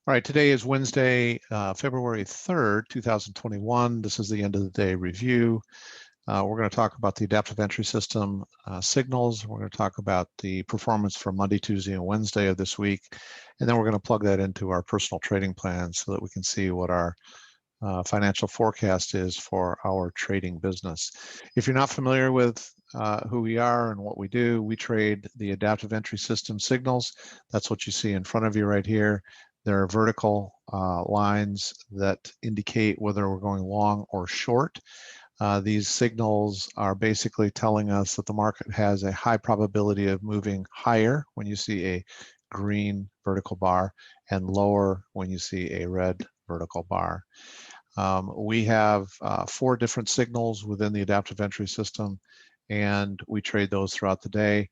All right, today is Wednesday, February 3rd, 2021. This is the end of the day review. We're going to talk about the adaptive entry system signals. We're going to talk about the performance for Monday, Tuesday, and Wednesday of this week. And then we're going to plug that into our personal trading plan so that we can see what our financial forecast is for our trading business. If you're not familiar with who we are and what we do, we trade the adaptive entry system signals. That's what you see in front of you right here. There are vertical lines that indicate whether we're going long or short. These signals are basically telling us that the market has a high probability of moving higher when you see a green vertical bar and lower when you see a red vertical bar. We have 4 different signals within the adaptive entry system, and we trade those throughout the day.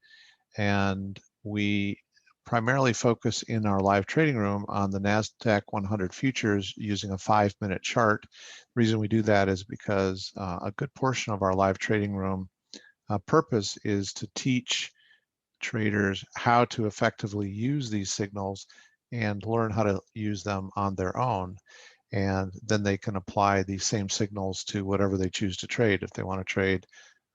And we primarily focus in our live trading room on the NASDAQ 100 futures using a 5-minute chart. The reason we do that is because a good portion of our live trading room purpose is to teach traders how to effectively use these signals and learn how to use them on their own. And then they can apply these same signals to whatever they choose to trade. If they want to trade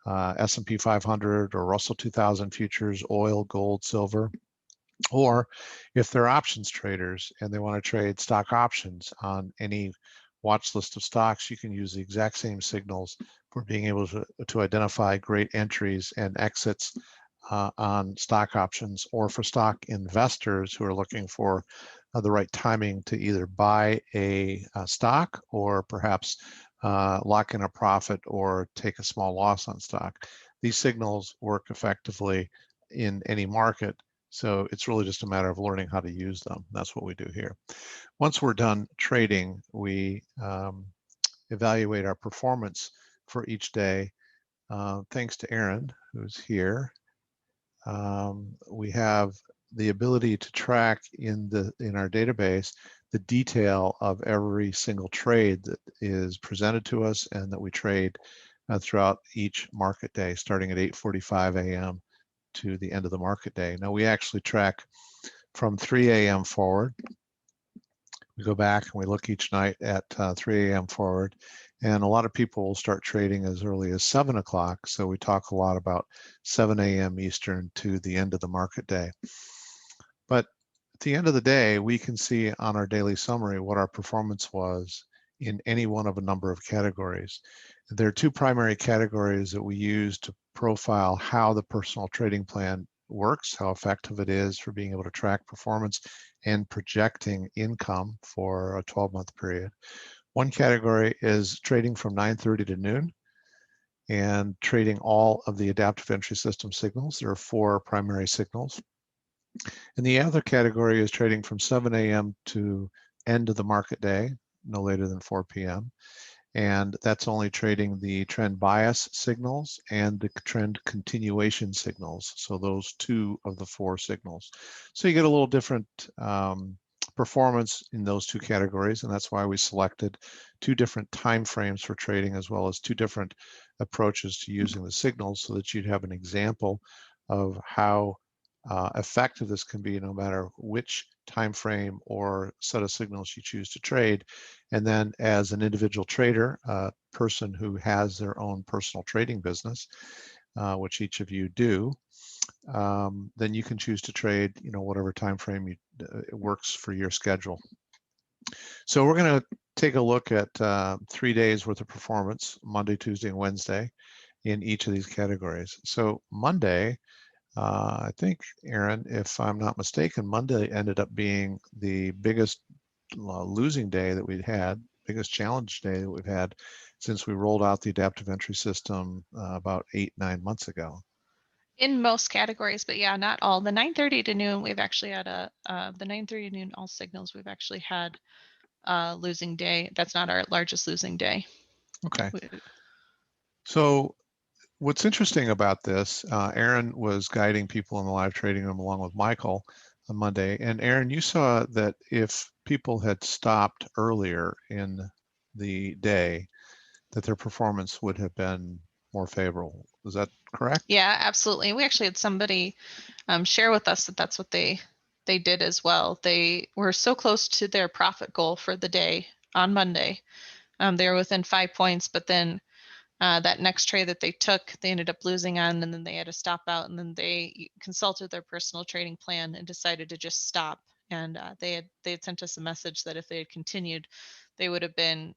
S&P 500 or Russell 2000 futures, oil, gold, silver, or if they're options traders and they want to trade stock options on any watch list of stocks, you can use the exact same signals for being able to identify great entries and exits on stock options, or for stock investors who are looking for the right timing to either buy a stock or perhaps lock in a profit or take a small loss on stock. These signals work effectively in any market, so it's really just a matter of learning how to use them. That's what we do here. Once we're done trading, we evaluate our performance for each day. Thanks to Aaron, who's here. We have the ability to track in our database the detail of every single trade that is presented to us and that we trade throughout each market day, starting at 8:45 a.m. to the end of the market day. Now we actually track from 3 a.m. forward. We go back and we look each night at 3 a.m. forward, and a lot of people will start trading as early as 7 o'clock. So we talk a lot about 7 a.m. Eastern to the end of the market day. But at the end of the day, we can see on our daily summary what our performance was in any one of a number of categories. There are 2 primary categories that we use to profile how the personal trading plan works, how effective it is for being able to track performance and projecting income for a 12-month period. One category is trading from 9:30 to noon and trading all of the adaptive entry system signals. There are 4 primary signals. And the other category is trading from 7 a.m. to end of the market day, no later than 4 p.m. And that's only trading the trend bias signals and the trend continuation signals. So those 2 of the 4 signals. So you get a little different performance in those 2 categories, and that's why we selected 2 different time frames for trading, as well as 2 different approaches to using the signals, so that you'd have an example of how effective this can be no matter which time frame or set of signals you choose to trade. And then as an individual trader, a person who has their own personal trading business, which each of you do, then you can choose to trade, whatever time frame works for your schedule. So we're going to take a look at 3 days worth of performance, Monday, Tuesday, and Wednesday, in each of these categories. So Monday, I think, Aaron, if I'm not mistaken, Monday ended up being the biggest losing day that we'd had, biggest challenge day that we've had since we rolled out the adaptive entry system about 8-9 months ago. In most categories, but yeah, not all. The 9:30 to noon, we've actually had the 9:30 to noon, all signals, we've actually had a losing day. That's not our largest losing day. Okay. So what's interesting about this, Aaron was guiding people in the live trading room along with Michael on Monday. And Aaron, you saw that if people had stopped earlier in the day, that their performance would have been more favorable. Is that correct? Yeah, absolutely. We actually had somebody share with us that that's what they they did as well. They were so close to their profit goal for the day on Monday. They were within 5 points, but then that next trade that they took, they ended up losing on, and then they had to stop out, and then they consulted their personal trading plan and decided to just stop. And they had sent us a message that if they had continued, they would have been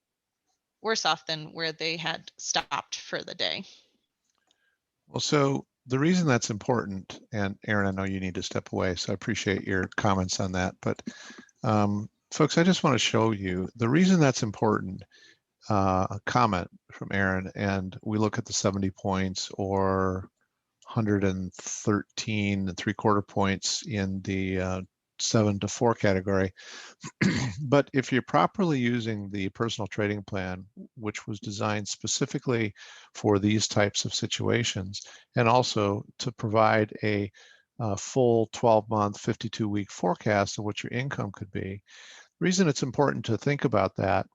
worse off than where they had stopped for the day. Well, so the reason that's important, and Aaron, I know you need to step away, so I appreciate your comments on that. But folks, I just want to show you the reason that's important. A comment from Aaron, and we look at the 70 points or 113 3/4 points in the 7 to 4 category. But if you're properly using the personal trading plan, which was designed specifically for these types of situations, and also to provide a full 12-month, 52-week forecast of what your income could be, the reason it's important to think about that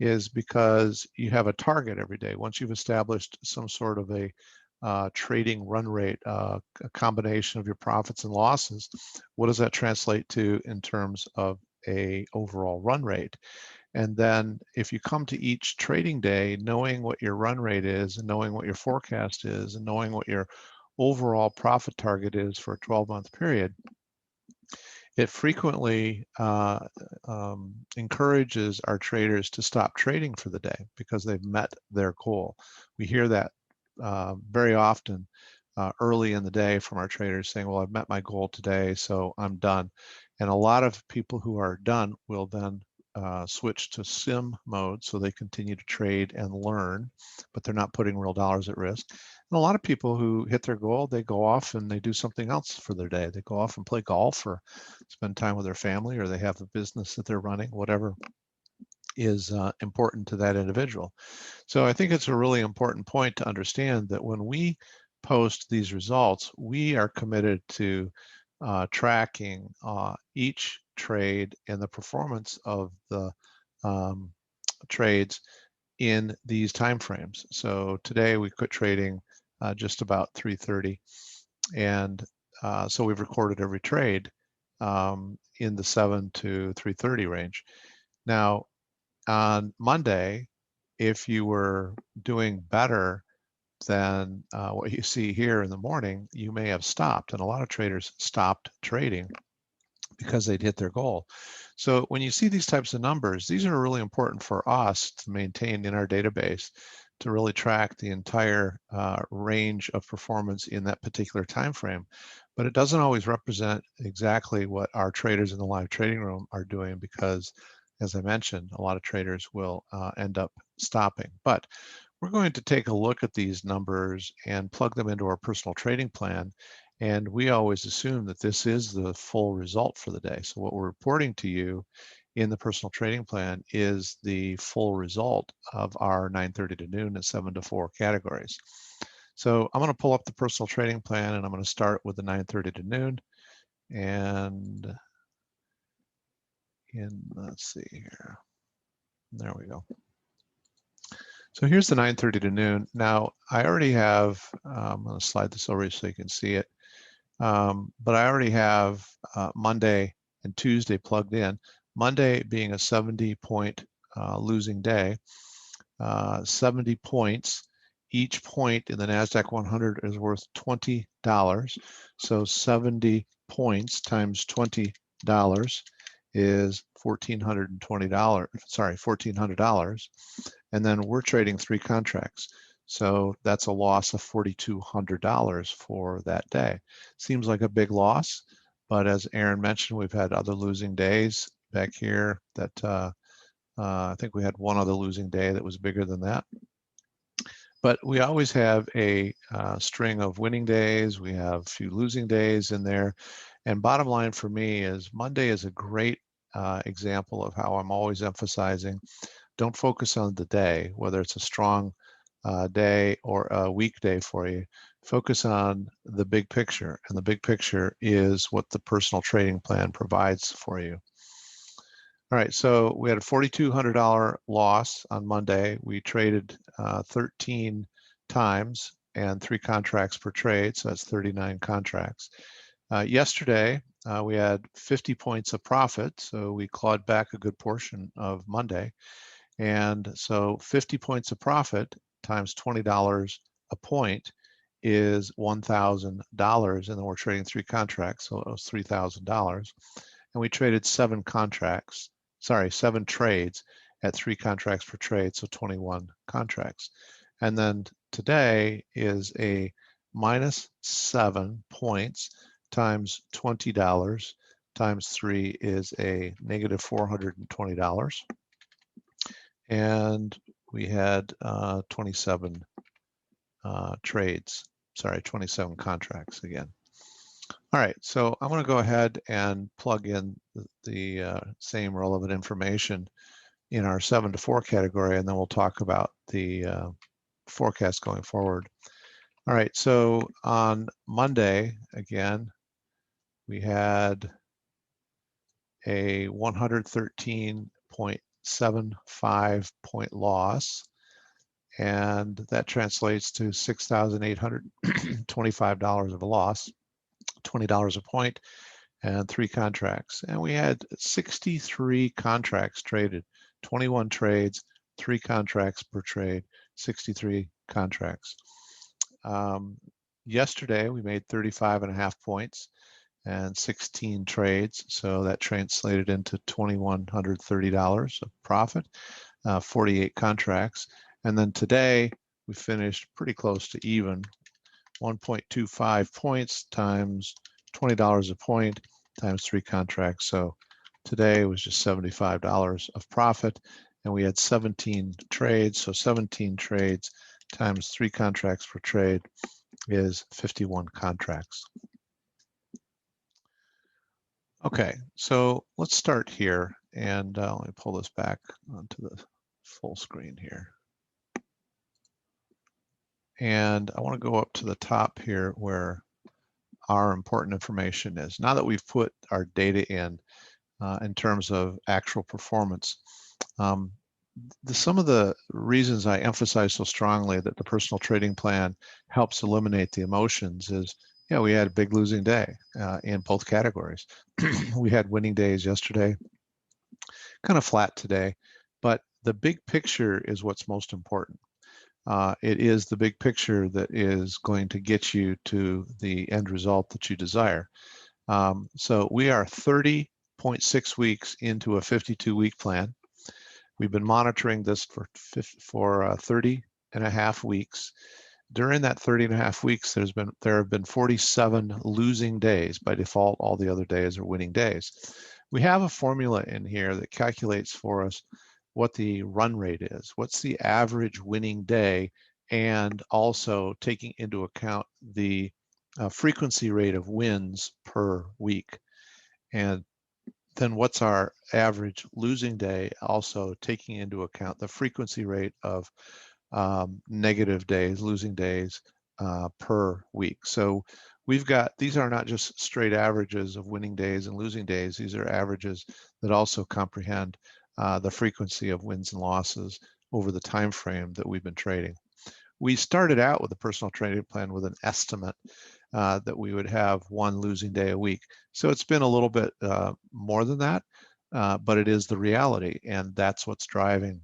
is because you have a target every day. Once you've established some sort of a trading run rate, a combination of your profits and losses, what does that translate to in terms of a overall run rate? And then if you come to each trading day knowing what your run rate is and knowing what your forecast is and knowing what your overall profit target is for a 12-month period, it frequently encourages our traders to stop trading for the day because they've met their goal. We hear that very often early in the day from our traders saying, well, I've met my goal today, so I'm done. And a lot of people who are done will then switch to sim mode, so they continue to trade and learn, but they're not putting real dollars at risk. And a lot of people who hit their goal, they go off and they do something else for their day. They go off and play golf or spend time with their family, or they have a business that they're running, whatever is important to that individual. So I think it's a really important point to understand that when we post these results, we are committed to tracking each trade and the performance of the trades in these timeframes. So today we quit trading just about 3:30, and so we've recorded every trade in the 7 to 3:30 range. Now, on Monday, if you were doing better than what you see here in the morning, you may have stopped. And a lot of traders stopped trading because they'd hit their goal. So when you see these types of numbers, these are really important for us to maintain in our database to really track the entire range of performance in that particular time frame. But it doesn't always represent exactly what our traders in the live trading room are doing because, as I mentioned, a lot of traders will end up stopping. But we're going to take a look at these numbers and plug them into our personal trading plan. And we always assume that this is the full result for the day. So what we're reporting to you in the personal trading plan is the full result of our 9:30 to noon and 7 to 4 categories. So I'm going to pull up the personal trading plan, and I'm going to start with the 9:30 to noon. And let's see here. There we go. So here's the 9:30 to noon. Now I already have, I'm going to slide this over so you can see it. But I already have Monday and Tuesday plugged in. Monday being a 70-point losing day, 70 points. Each point in the NASDAQ 100 is worth $20. So 70 points times $20 is $1,420. Sorry, $1,400. And then we're trading 3 contracts. So that's a loss of $4,200 for that day. Seems like a big loss, but as Aaron mentioned, we've had other losing days back here that I think we had one other losing day that was bigger than that. But we always have a string of winning days. We have a few losing days in there. And bottom line for me is Monday is a great example of how I'm always emphasizing, don't focus on the day, whether it's a strong day or a weekday for you. Focus on the big picture, and the big picture is what the personal trading plan provides for you. All right, so we had a $4,200 loss on Monday. We traded 13 times and 3 contracts per trade, so that's 39 contracts. Yesterday, we had 50 points of profit, so we clawed back a good portion of Monday. And so 50 points of profit times $20 a point is $1,000, and then we're trading 3 contracts, so it was $3,000. And we traded 7 trades at 3 contracts per trade, so 21 contracts. And then today is a minus 7 points times $20 times 3 is a negative $420. And we had 27 27 contracts again. All right, so I'm going to go ahead and plug in the same relevant information in our 7 to 4 category, and then we'll talk about the forecast going forward. All right, so on Monday, again, we had a 113.75 point loss, and that translates to $6,825 of a loss, $20 a point, and 3 contracts. And we had 63 contracts traded, 21 trades, 3 contracts per trade, 63 contracts. Yesterday, we made 35.5 points and 16 trades, so that translated into $2,130 of profit, 48 contracts. And then today, we finished pretty close to even, 1.25 points times $20 a point times 3 contracts. So today was just $75 of profit, and we had 17 trades. So 17 trades times 3 contracts per trade is 51 contracts. Okay, so let's start here, and let me pull this back onto the full screen here. And I want to go up to the top here where our important information is. Now that we've put our data in terms of actual performance, some of the reasons I emphasize so strongly that the personal trading plan helps eliminate the emotions is, yeah, we had a big losing day in both categories. We had winning days yesterday, kind of flat today, but the big picture is what's most important. It is the big picture that is going to get you to the end result that you desire. So we are 30.6 weeks into a 52-week plan. We've been monitoring this for 30.5 weeks. During that 30.5 weeks, there have been 47 losing days. By default, all the other days are winning days. We have a formula in here that calculates for us what the run rate is, what's the average winning day, and also taking into account the frequency rate of wins per week. And then what's our average losing day, also taking into account the frequency rate of negative days, losing days per week. So we've got, these are not just straight averages of winning days and losing days. These are averages that also comprehend the frequency of wins and losses over the time frame that we've been trading. We started out with a personal trading plan with an estimate that we would have 1 losing day a week. So it's been a little bit more than that, but it is the reality, and that's what's driving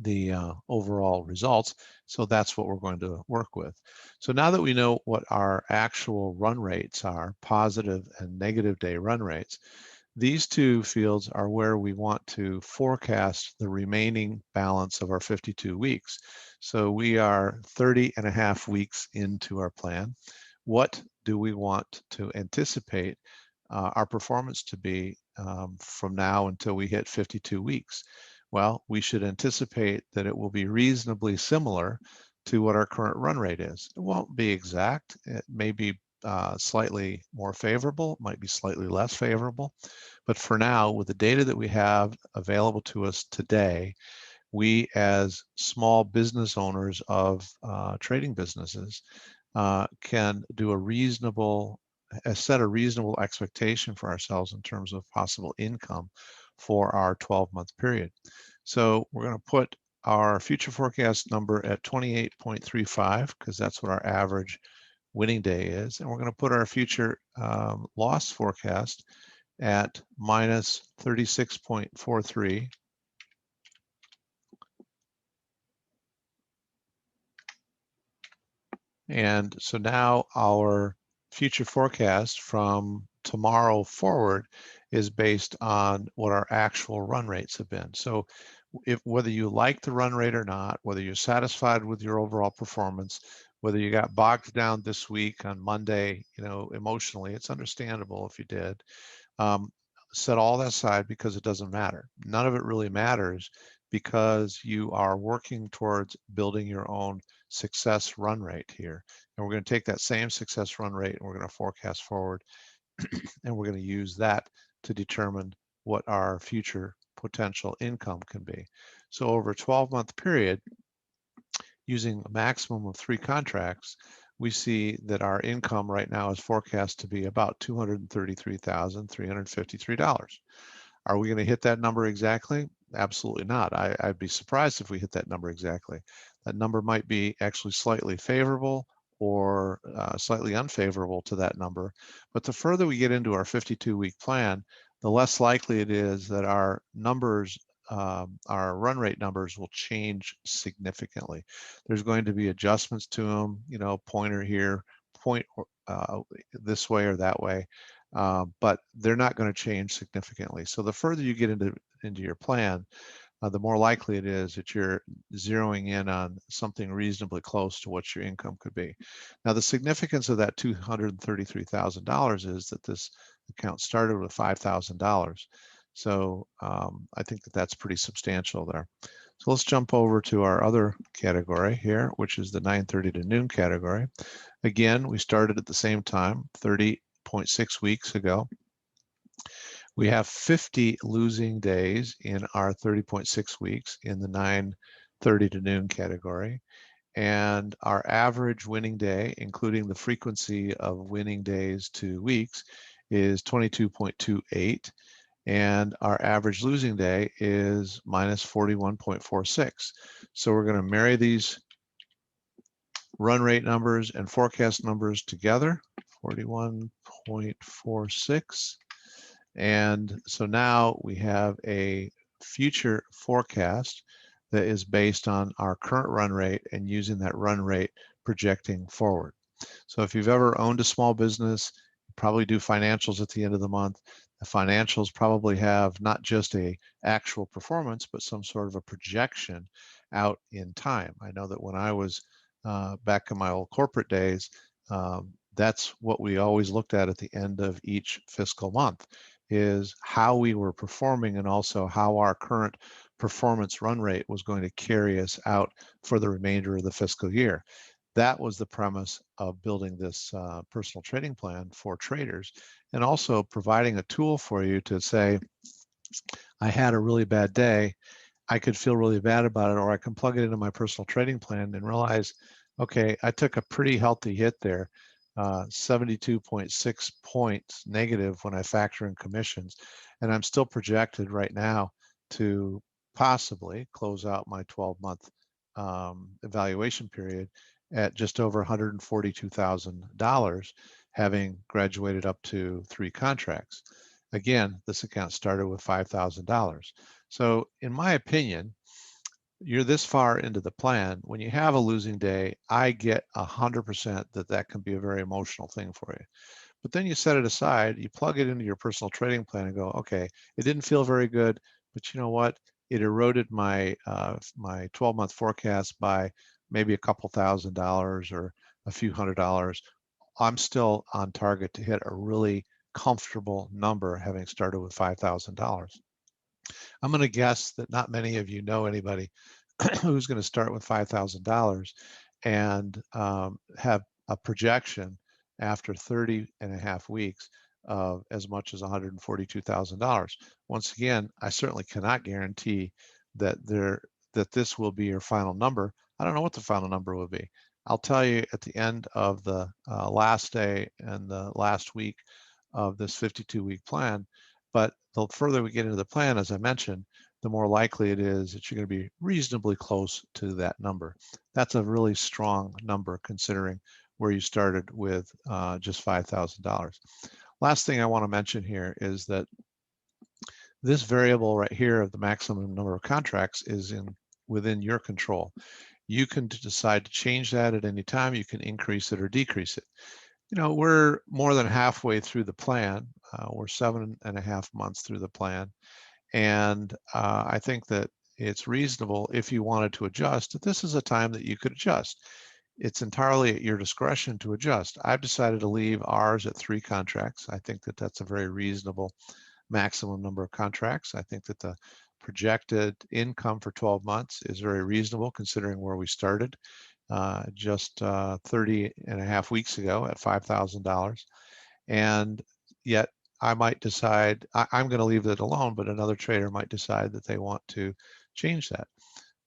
the overall results. So that's what we're going to work with. So now that we know what our actual run rates are, positive and negative day run rates, these 2 fields are where we want to forecast the remaining balance of our 52 weeks. So we are 30.5 weeks into our plan. What do we want to anticipate our performance to be from now until we hit 52 weeks? Well, we should anticipate that it will be reasonably similar to what our current run rate is. It won't be exact. It may be slightly more favorable, it might be slightly less favorable. But for now, with the data that we have available to us today, we as small business owners of trading businesses can do set a reasonable expectation for ourselves in terms of possible income for our 12-month period. So we're going to put our future forecast number at 28.35 because that's what our average winning day is, and we're going to put our future loss forecast at minus 36.43. And so now our future forecast from tomorrow forward is based on what our actual run rates have been. So if whether you like the run rate or not, whether you're satisfied with your overall performance, whether you got bogged down this week on Monday, emotionally, it's understandable if you did. Set all that aside because it doesn't matter. None of it really matters because you are working towards building your own success run rate here. And we're going to take that same success run rate and we're going to forecast forward and we're going to use that to determine what our future potential income can be. So over a 12-month period, using a maximum of 3 contracts, we see that our income right now is forecast to be about $233,353. Are we going to hit that number exactly? Absolutely not. I'd be surprised if we hit that number exactly. That number might be actually slightly favorable or slightly unfavorable to that number. But the further we get into our 52-week plan, the less likely it is that our numbers, our run rate numbers will change significantly. There's going to be adjustments to them, pointer here, point this way or that way. But they're not going to change significantly. So the further you get into your plan, the more likely it is that you're zeroing in on something reasonably close to what your income could be. Now, the significance of that $233,000 is that this account started with $5,000. So I think that that's pretty substantial there. So let's jump over to our other category here, which is the 9:30 to noon category. Again, we started at the same time, 30.6 weeks ago. We have 50 losing days in our 30.6 weeks in the 9:30 to noon category. And our average winning day, including the frequency of winning days to weeks, is 22.28. And our average losing day is minus 41.46. So we're going to marry these run rate numbers and forecast numbers together, 41.46. And so now we have a future forecast that is based on our current run rate and using that run rate projecting forward. So if you've ever owned a small business, you probably do financials at the end of the month. The financials probably have not just a actual performance, but some sort of a projection out in time. I know that when I was back in my old corporate days, that's what we always looked at the end of each fiscal month, is how we were performing and also how our current performance run rate was going to carry us out for the remainder of the fiscal year. That was the premise of building this personal trading plan for traders, and also providing a tool for you to say, I had a really bad day. I could feel really bad about it, or I can plug it into my personal trading plan and realize, okay, I took a pretty healthy hit there, 72.6 points negative when I factor in commissions, and I'm still projected right now to possibly close out my 12-month evaluation period at just over $142,000, having graduated up to 3 contracts. Again, this account started with $5,000. So in my opinion, you're this far into the plan. When you have a losing day, I get 100% that can be a very emotional thing for you. But then you set it aside, you plug it into your personal trading plan and go, okay, it didn't feel very good, but you know what? It eroded my my 12-month forecast by maybe a couple $1,000s or a few $100s. I'm still on target to hit a really comfortable number, having started with $5,000. I'm going to guess that not many of you know anybody who's going to start with $5,000 and have a projection after 30 and a half weeks of as much as $142,000. Once again, I certainly cannot guarantee that this will be your final number. I don't know what the final number will be. I'll tell you at the end of the last day and the last week of this 52-week plan. But the further we get into the plan, as I mentioned, the more likely it is that you're going to be reasonably close to that number. That's a really strong number considering where you started with just $5,000. Last thing I want to mention here is that this variable right here of the maximum number of contracts is within your control. You can decide to change that at any time. You can increase it or decrease it. We're more than halfway through the plan. We're 7.5 months through the plan. And I think that it's reasonable if you wanted to adjust, that this is a time that you could adjust. It's entirely at your discretion to adjust. I've decided to leave ours at 3 contracts. I think that that's a very reasonable maximum number of contracts. I think that the projected income for 12 months is very reasonable considering where we started just 30.5 weeks ago at $5,000. And yet I might decide I'm going to leave it alone, but another trader might decide that they want to change that.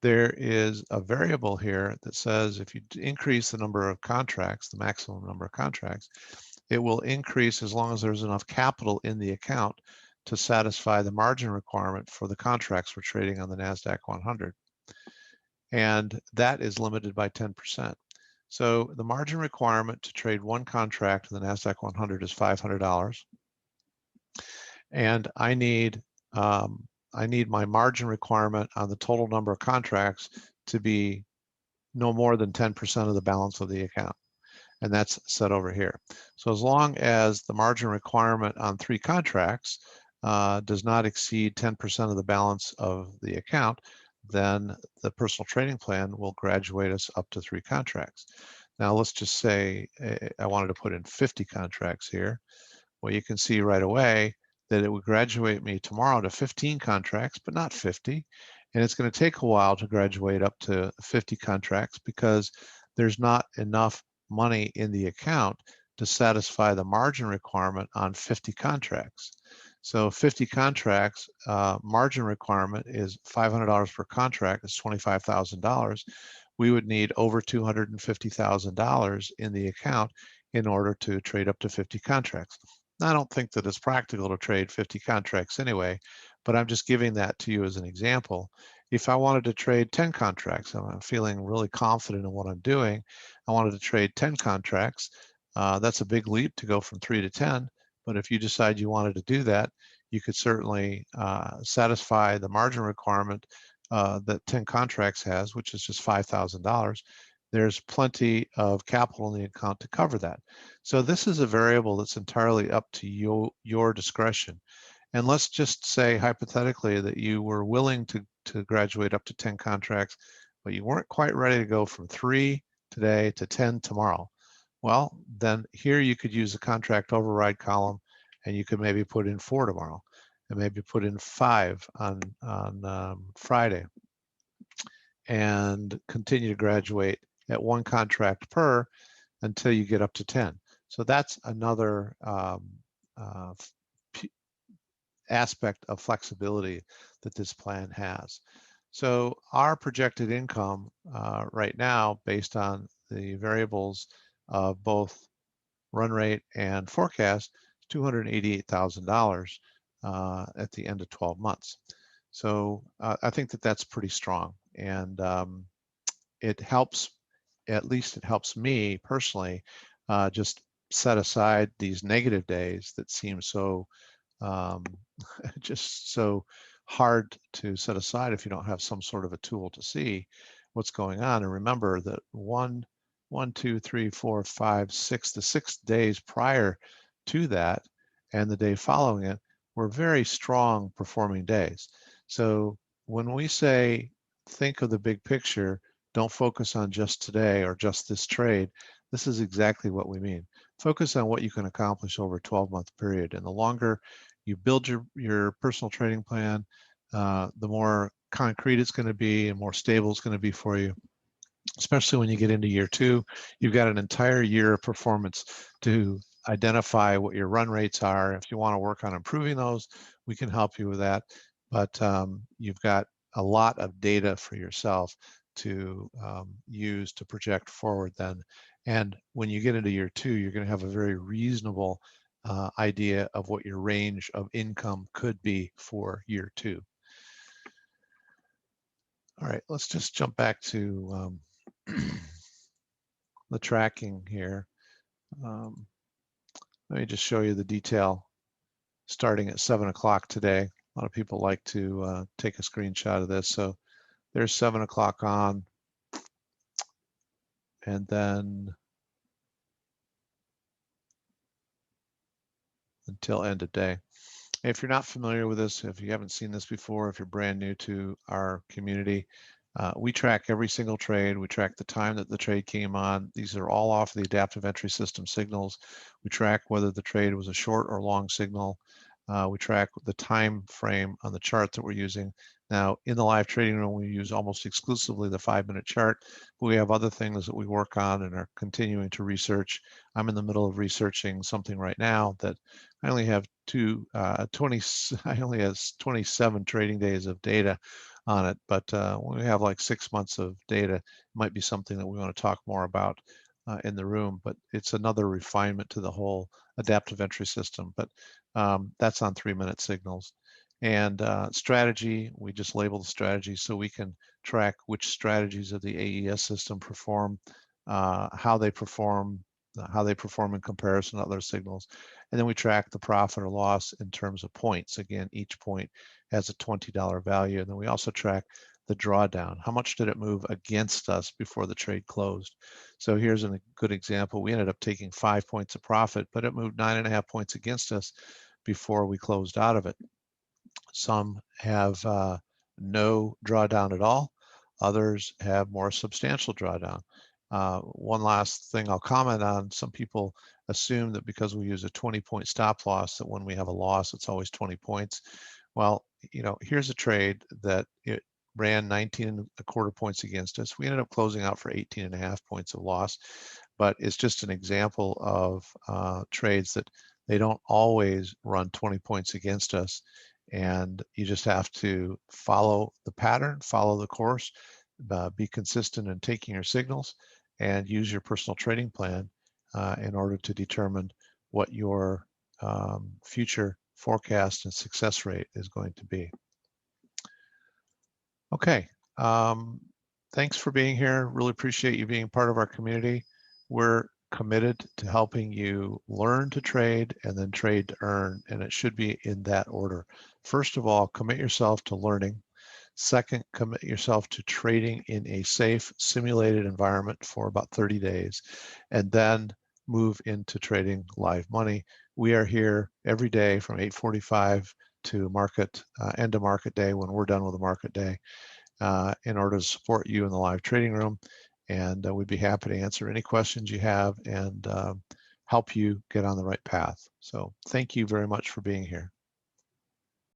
There is a variable here that says if you increase the number of contracts, the maximum number of contracts, it will increase as long as there's enough capital in the account to satisfy the margin requirement for the contracts we're trading on the NASDAQ 100. And that is limited by 10%. So the margin requirement to trade one contract in the NASDAQ 100 is $500. And I need my margin requirement on the total number of contracts to be no more than 10% of the balance of the account. And that's set over here. So as long as the margin requirement on 3 contracts does not exceed 10% of the balance of the account, then the personal trading plan will graduate us up to 3 contracts. Now let's just say I wanted to put in 50 contracts here. Well, you can see right away that it would graduate me tomorrow to 15 contracts, but not 50. And it's going to take a while to graduate up to 50 contracts because there's not enough money in the account to satisfy the margin requirement on 50 contracts. So 50 contracts, margin requirement is $500 per contract. It's $25,000. We would need over $250,000 in the account in order to trade up to 50 contracts. Now, I don't think that it's practical to trade 50 contracts anyway, but I'm just giving that to you as an example. If I wanted to trade 10 contracts, I'm feeling really confident in what I'm doing, I wanted to trade 10 contracts, that's a big leap to go from 3 to 10. But if you decide you wanted to do that, you could certainly satisfy the margin requirement that 10 contracts has, which is just $5,000. There's plenty of capital in the account to cover that. So this is a variable that's entirely up to your discretion. And let's just say hypothetically that you were willing to graduate up to 10 contracts, but you weren't quite ready to go from 3 today to 10 tomorrow. Well, then here you could use the contract override column, and you could maybe put in 4 tomorrow, and maybe put in 5 on Friday, and continue to graduate at 1 contract per until you get up to 10. So that's another aspect of flexibility that this plan has. So our projected income right now, based on the variables of both run rate and forecast, is $288,000 at the end of 12 months. So I think that that's pretty strong, and it helps, at least it helps me personally, just set aside these negative days that seem so just so hard to set aside if you don't have some sort of a tool to see what's going on. And remember that 1, 2, 3, 4, 5, 6, the 6 days prior to that and the day following it were very strong performing days. So when we say think of the big picture, don't focus on just today or just this trade, this is exactly what we mean. Focus on what you can accomplish over a 12-month period. And the longer you build your personal trading plan, the more concrete it's going to be and more stable it's going to be for you, especially when you get into year 2. You've got an entire year of performance to identify what your run rates are. If you want to work on improving those, we can help you with that. But you've got a lot of data for yourself to use to project forward then. And when you get into year 2, you're going to have a very reasonable idea of what your range of income could be for year 2. All right, let's just jump back to the tracking here. Let me just show you the detail starting at 7 o'clock today. A lot of people like to take a screenshot of this. So there's 7 o'clock on, and then until end of day. If you're not familiar with this, if you haven't seen this before, if you're brand new to our community, we track every single trade. We track the time that the trade came on. These are all off the adaptive entry system signals. We track whether the trade was a short or long signal. We track the time frame on the chart that we're using. Now, in the live trading room, we use almost exclusively the 5-minute chart, but we have other things that we work on and are continuing to research. I'm in the middle of researching something right now that I only have I only have 27 trading days of data on it, but when we have like 6 months of data, it might be something that we want to talk more about in the room, but it's another refinement to the whole adaptive entry system. But that's on 3-minute signals. And strategy, we just label the strategy so we can track which strategies of the AES system perform, how they perform in comparison to other signals. And then we track the profit or loss in terms of points. Again, each point has a $20 value. And then we also track the drawdown. How much did it move against us before the trade closed? So here's a good example. We ended up taking 5 points of profit, but it moved 9.5 points against us before we closed out of it. Some have no drawdown at all. Others have more substantial drawdown. One last thing I'll comment on, some people assume that because we use a 20-point stop loss, that when we have a loss, it's always 20 points. Well, here's a trade that it ran 19.25 points against us. We ended up closing out for 18.5 points of loss, but it's just an example of trades that they don't always run 20 points against us. And you just have to follow the pattern, follow the course, be consistent in taking your signals, and use your personal trading plan in order to determine what your future forecast and success rate is going to be. Okay, thanks for being here. Really appreciate you being part of our community. We're committed to helping you learn to trade and then trade to earn, and it should be in that order. First of all, commit yourself to learning. Second, commit yourself to trading in a safe, simulated environment for about 30 days, and then move into trading live money. We are here every day from 8:45 to end of market day when we're done with the market day in order to support you in the live trading room. And we'd be happy to answer any questions you have and help you get on the right path. So thank you very much for being here.